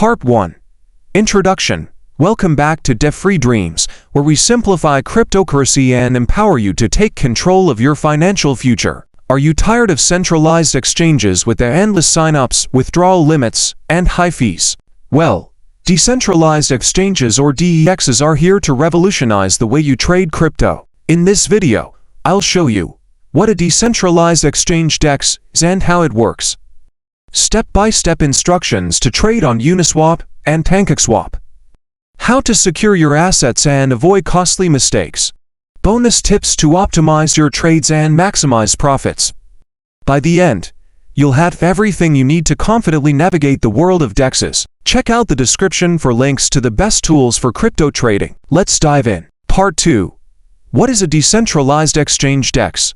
Part 1. Introduction. Welcome back to Debt-Free Dreams, where we simplify cryptocurrency and empower you to take control of your financial future. Are you tired of centralized exchanges with their endless sign-ups, withdrawal limits, and high fees? Well, decentralized exchanges or DEXs are here to revolutionize the way you trade crypto. In this video, I'll show you what a decentralized exchange DEX is and how it works. Step-by-step instructions to trade on Uniswap and PancakeSwap. How to secure your assets and avoid costly mistakes. Bonus tips to optimize your trades and maximize profits. By the end, you'll have everything you need to confidently navigate the world of DEXs. Check out the description for links to the best tools for crypto trading. Let's dive in. Part 2. What is a decentralized exchange DEX?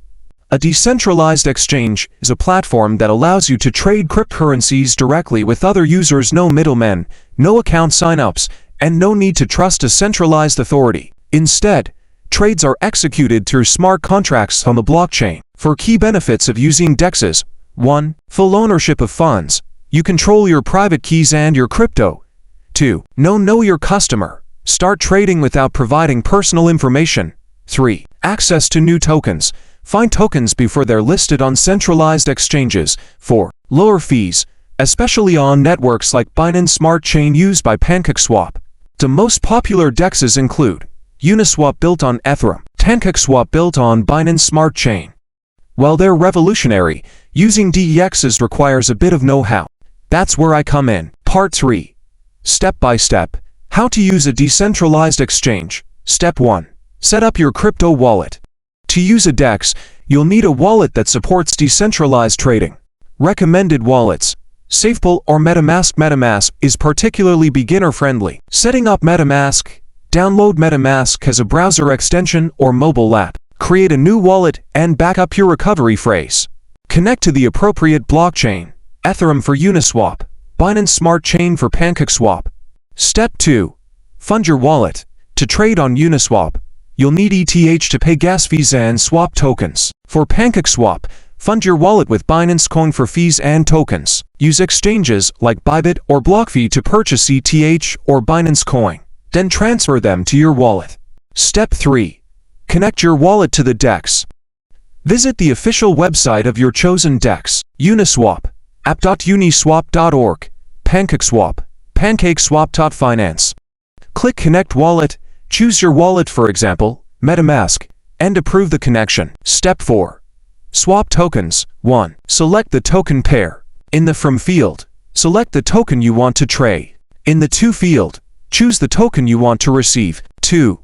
A decentralized exchange is a platform that allows you to trade cryptocurrencies directly with other users, no middlemen, no account signups, and no need to trust a centralized authority. Instead, trades are executed through smart contracts on the blockchain. For key benefits of using DEXs: 1. Full ownership of funds. You control your private keys and your crypto. 2. Know your customer. Start trading without providing personal information. 3. Access to new tokens. Find tokens before they're listed on centralized exchanges. 4. Lower fees, especially on networks like Binance Smart Chain used by PancakeSwap. The most popular DEXs include Uniswap built on Ethereum, PancakeSwap built on Binance Smart Chain. While they're revolutionary, using DEXs requires a bit of know-how. That's where I come in. Part 3. Step-by-step. How to use a decentralized exchange. Step 1. Set up your crypto wallet. To use a DEX, you'll need a wallet that supports decentralized trading. Recommended wallets: SafePool or MetaMask. MetaMask is particularly beginner-friendly. Setting up MetaMask. Download MetaMask as a browser extension or mobile app. Create a new wallet and back up your recovery phrase. Connect to the appropriate blockchain: Ethereum for Uniswap, Binance Smart Chain for PancakeSwap. Step 2. Fund your wallet. To trade on Uniswap, you'll need ETH to pay gas fees and swap tokens. For PancakeSwap, fund your wallet with Binance Coin for fees and tokens. Use exchanges like Bybit or BlockFi to purchase ETH or Binance Coin. Then transfer them to your wallet. Step 3. Connect your wallet to the DEX. Visit the official website of your chosen DEX: Uniswap, app.uniswap.org, PancakeSwap, pancakeswap.finance. Click Connect Wallet. Choose your wallet, for example, MetaMask, and approve the connection. Step 4. Swap tokens. 1. Select the token pair. In the From field, select the token you want to trade. In the To field, choose the token you want to receive. 2.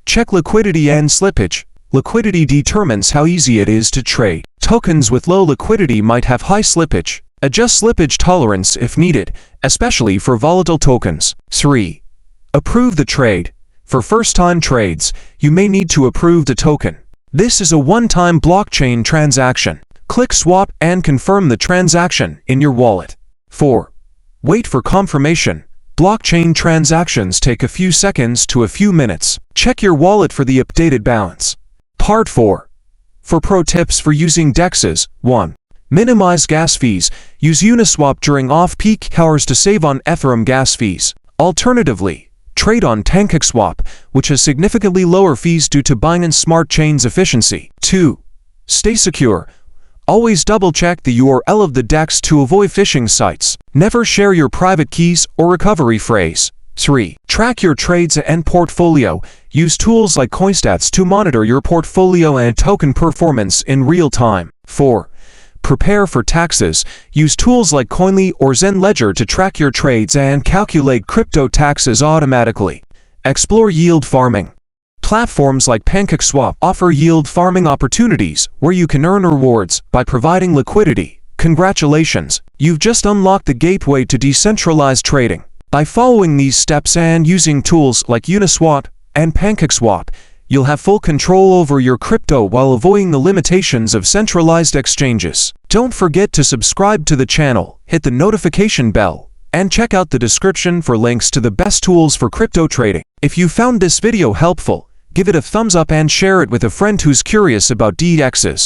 Check liquidity and slippage. Liquidity determines how easy it is to trade. Tokens with low liquidity might have high slippage. Adjust slippage tolerance if needed, especially for volatile tokens. 3. Approve the trade. For first-time trades, you may need to approve the token. This is a one-time blockchain transaction. Click Swap and confirm the transaction in your wallet. 4. Wait for confirmation. Blockchain transactions take a few seconds to a few minutes. Check your wallet for the updated balance. Part 4. For pro tips for using DEXs. 1. Minimize gas fees. Use Uniswap during off-peak hours to save on Ethereum gas fees. Alternatively, trade on PancakeSwap, which has significantly lower fees due to Binance Smart Chain's efficiency. 2. Stay secure. Always double-check the URL of the DEX to avoid phishing sites. Never share your private keys or recovery phrase. 3. Track your trades and portfolio. Use tools like CoinStats to monitor your portfolio and token performance in real time. 4. Prepare for taxes. Use tools like Coinly or Zenledger to track your trades and calculate crypto taxes automatically. Explore yield farming. Platforms like PancakeSwap offer yield farming opportunities where you can earn rewards by providing liquidity. Congratulations, you've just unlocked the gateway to decentralized trading. By following these steps and using tools like Uniswap and PancakeSwap, you'll have full control over your crypto while avoiding the limitations of centralized exchanges. Don't forget to subscribe to the channel, hit the notification bell, and check out the description for links to the best tools for crypto trading. If you found this video helpful, give it a thumbs up and share it with a friend who's curious about DEXs.